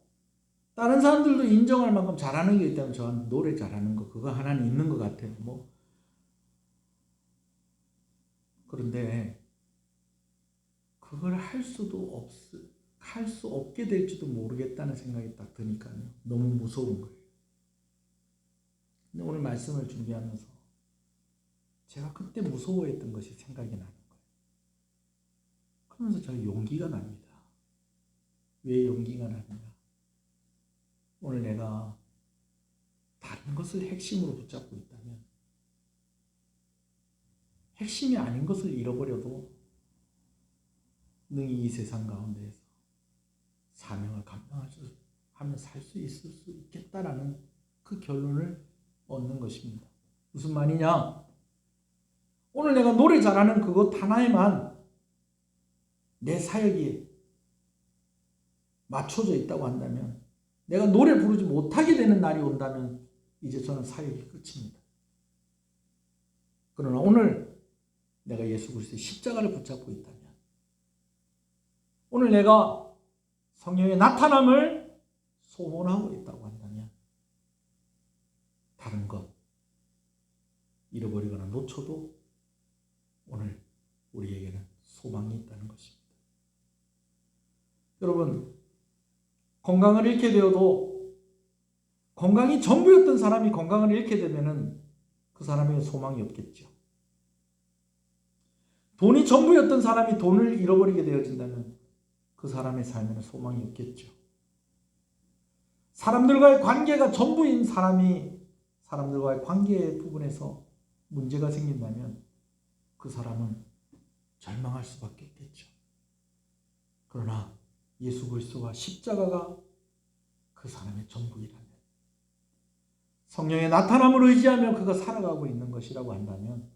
다른 사람들도 인정할 만큼 잘하는 게 있다면 저는 노래 잘하는 거 그거 하나는 있는 것 같아요. 뭐 그런데 그걸 할 수 없게 될지도 모르겠다는 생각이 딱 드니까요. 너무 무서운 거예요. 근데 오늘 말씀을 준비하면서 제가 그때 무서워했던 것이 생각이 나는 거예요. 그러면서 저는 용기가 납니다. 왜 용기가 나느냐? 오늘 내가 다른 것을 핵심으로 붙잡고 있다면 핵심이 아닌 것을 잃어버려도 능히 이 세상 가운데에서 사명을 감당하며 살 수 있을 수 있겠다라는 그 결론을 얻는 것입니다. 무슨 말이냐? 오늘 내가 노래 잘하는 그것 하나에만 내 사역이 맞춰져 있다고 한다면 내가 노래 부르지 못하게 되는 날이 온다면 이제 저는 사역이 끝입니다. 그러나 오늘 내가 예수 그리스도의 십자가를 붙잡고 있다면 오늘 내가 성령의 나타남을 소원하고 있다고 한다면 다른 것 잃어버리거나 놓쳐도 오늘 우리에게는 소망이 있다는 것입니다. 여러분, 건강을 잃게 되어도 건강이 전부였던 사람이 건강을 잃게 되면은 그 사람에게 소망이 없겠죠. 돈이 전부였던 사람이 돈을 잃어버리게 되어진다면 그 사람의 삶에는 소망이 없겠죠. 사람들과의 관계가 전부인 사람이 사람들과의 관계 부분에서 문제가 생긴다면 그 사람은 절망할 수밖에 없겠죠. 그러나 예수 그리스도와 십자가가 그 사람의 전부이라면 성령의 나타남을 의지하며 그가 살아가고 있는 것이라고 한다면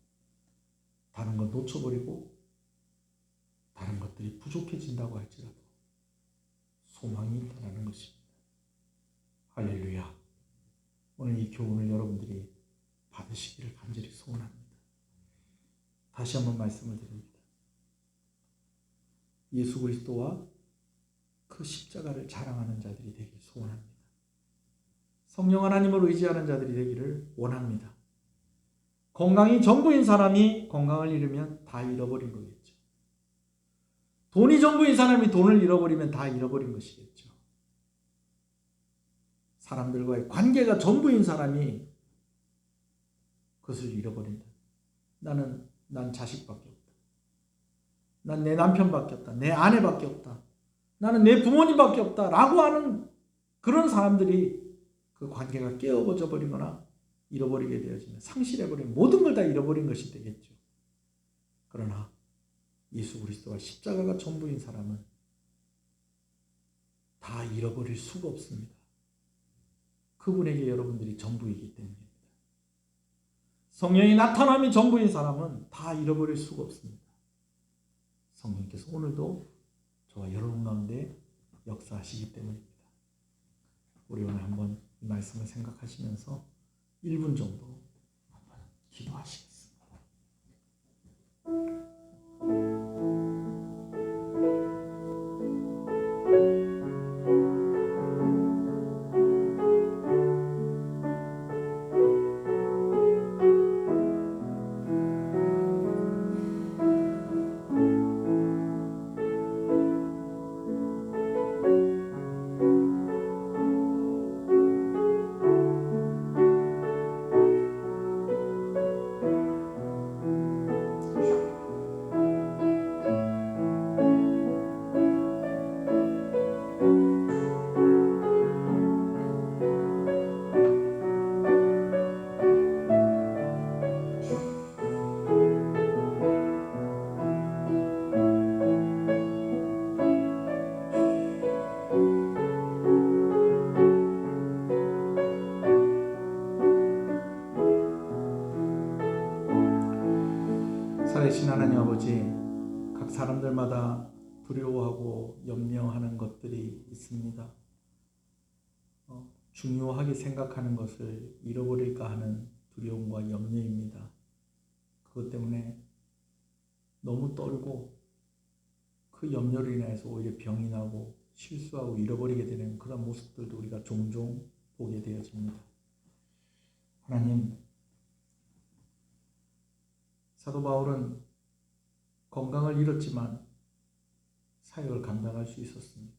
다른 것 놓쳐버리고 다른 것들이 부족해진다고 할지라도 소망이 있다는 것입니다. 할렐루야. 오늘 이 교훈을 여러분들이 받으시기를 간절히 소원합니다. 다시 한번 말씀을 드립니다. 예수 그리스도와 그 십자가를 자랑하는 자들이 되길 소원합니다. 성령 하나님을 의지하는 자들이 되기를 원합니다. 건강이 전부인 사람이 건강을 잃으면 다 잃어버린 거겠죠. 돈이 전부인 사람이 돈을 잃어버리면 다 잃어버린 것이겠죠. 사람들과의 관계가 전부인 사람이 그것을 잃어버린다. 난 자식밖에 없다. 난 내 남편밖에 없다. 내 아내밖에 없다. 나는 내 부모님밖에 없다. 라고 하는 그런 사람들이 그 관계가 깨어져 버리거나 잃어버리게 되어지면 상실해버리면 모든 걸 다 잃어버린 것이 되겠죠. 그러나 예수 그리스도와 십자가가 전부인 사람은 다 잃어버릴 수가 없습니다. 그분에게 여러분들이 전부이기 때문입니다. 성령이 나타남이 전부인 사람은 다 잃어버릴 수가 없습니다. 성령께서 오늘도 저와 여러분 가운데 역사하시기 때문입니다. 우리 오늘 한번 이 말씀을 생각하시면서 1분 정도 한번 기도하시겠습니다. 사람들마다 두려워하고 염려하는 것들이 있습니다. 중요하게 생각하는 것을 잃어버릴까 하는 두려움과 염려입니다. 그것 때문에 너무 떨고 그 염려로 인해서 오히려 병이 나고 실수하고 잃어버리게 되는 그런 모습들도 우리가 종종 보게 되어집니다. 하나님, 사도 바울은 건강을 잃었지만 사역을 감당할 수 있었습니다.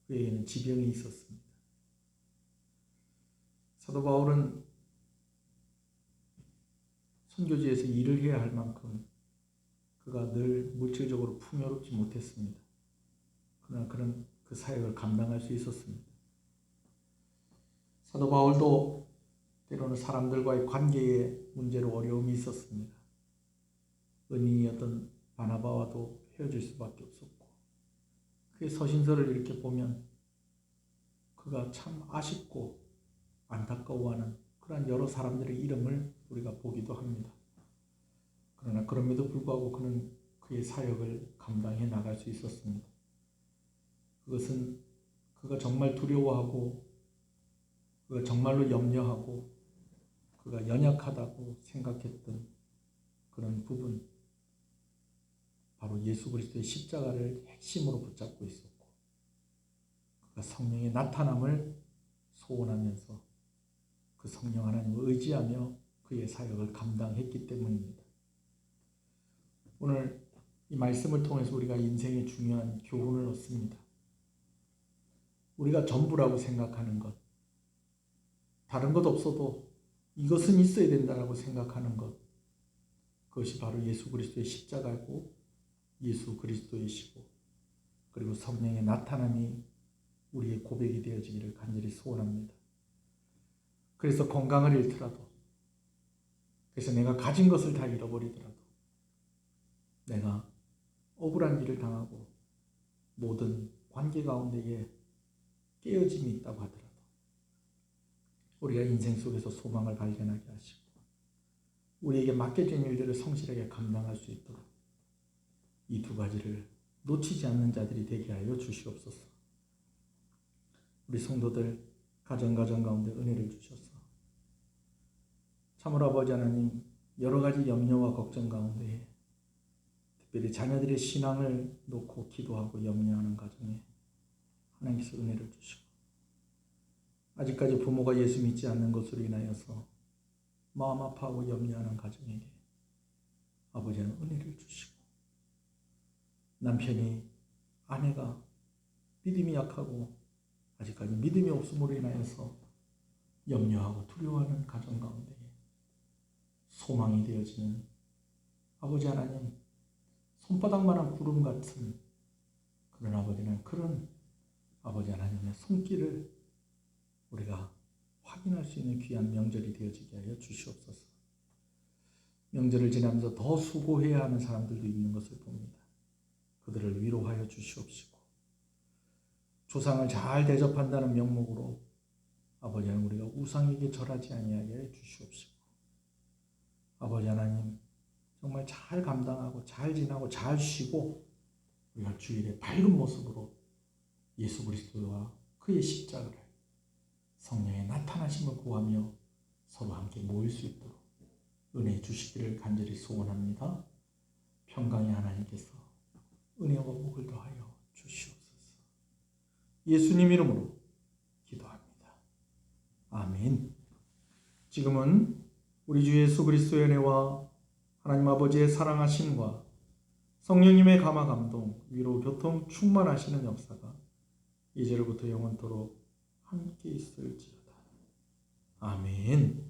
그에게는 지병이 있었습니다. 사도 바울은 선교지에서 일을 해야 할 만큼 그가 늘 물질적으로 풍요롭지 못했습니다. 그러나 그는 그 사역을 감당할 수 있었습니다. 사도 바울도 때로는 사람들과의 관계에 문제로 어려움이 있었습니다. 은인이었던 바나바와도 헤어질 수밖에 없었고, 그의 서신서를 이렇게 보면 그가 참 아쉽고 안타까워하는 그러한 여러 사람들의 이름을 우리가 보기도 합니다. 그러나 그럼에도 불구하고 그는 그의 사역을 감당해 나갈 수 있었습니다. 그것은 그가 정말 두려워하고 그가 정말로 염려하고 그가 연약하다고 생각했던 그런 부분, 바로 예수 그리스도의 십자가를 핵심으로 붙잡고 있었고, 그가 성령의 나타남을 소원하면서 그 성령 하나님을 의지하며 그의 사역을 감당했기 때문입니다. 오늘 이 말씀을 통해서 우리가 인생의 중요한 교훈을 얻습니다. 우리가 전부라고 생각하는 것, 다른 것 없어도 이것은 있어야 된다고 생각하는 것, 그것이 바로 예수 그리스도의 십자가고 예수 그리스도이시고, 그리고 성령의 나타남이 우리의 고백이 되어지기를 간절히 소원합니다. 그래서 건강을 잃더라도, 그래서 내가 가진 것을 다 잃어버리더라도, 내가 억울한 일을 당하고 모든 관계 가운데에 깨어짐이 있다고 하더라도 우리가 인생 속에서 소망을 발견하게 하시고 우리에게 맡겨진 일들을 성실하게 감당할 수 있도록 이 두 가지를 놓치지 않는 자들이 되게 하여 주시옵소서. 우리 성도들 가정 가운데 은혜를 주셔서 참으로 아버지 하나님, 여러 가지 염려와 걱정 가운데 특별히 자녀들의 신앙을 놓고 기도하고 염려하는 가정에 하나님께서 은혜를 주시고, 아직까지 부모가 예수 믿지 않는 것으로 인하여서 마음 아파하고 염려하는 가정에게 아버지는 은혜를 주시고, 남편이 아내가 믿음이 약하고 아직까지 믿음이 없음으로 인하여서 염려하고 두려워하는 가정 가운데 소망이 되어지는 아버지 하나님, 손바닥만한 구름 같은 그런 아버지는 그런 아버지 하나님의 손길을 우리가 확인할 수 있는 귀한 명절이 되어지게 하여 주시옵소서. 명절을 지나면서 더 수고해야 하는 사람들도 있는 것을 봅니다. 그들을 위로하여 주시옵시고, 조상을 잘 대접한다는 명목으로 아버지 하나님, 우리가 우상에게 절하지 아니하게 해 주시옵시고, 아버지 하나님, 정말 잘 감당하고 잘 지나고 잘 쉬고 우리가 주일에 밝은 모습으로 예수 그리스도와 그의 십자가를, 성령의 나타나심을 구하며 서로 함께 모일 수 있도록 은혜 주시기를 간절히 소원합니다. 평강의 하나님께서 은혜와 복을 더하여 주시옵소서. 예수님 이름으로 기도합니다. 아멘. 지금은 우리 주 예수 그리스도의 은혜와 하나님 아버지의 사랑하심과 성령님의 감화 감동, 위로 교통 충만하시는 역사가 이제로부터 영원토록 함께 있을지어다. 아멘.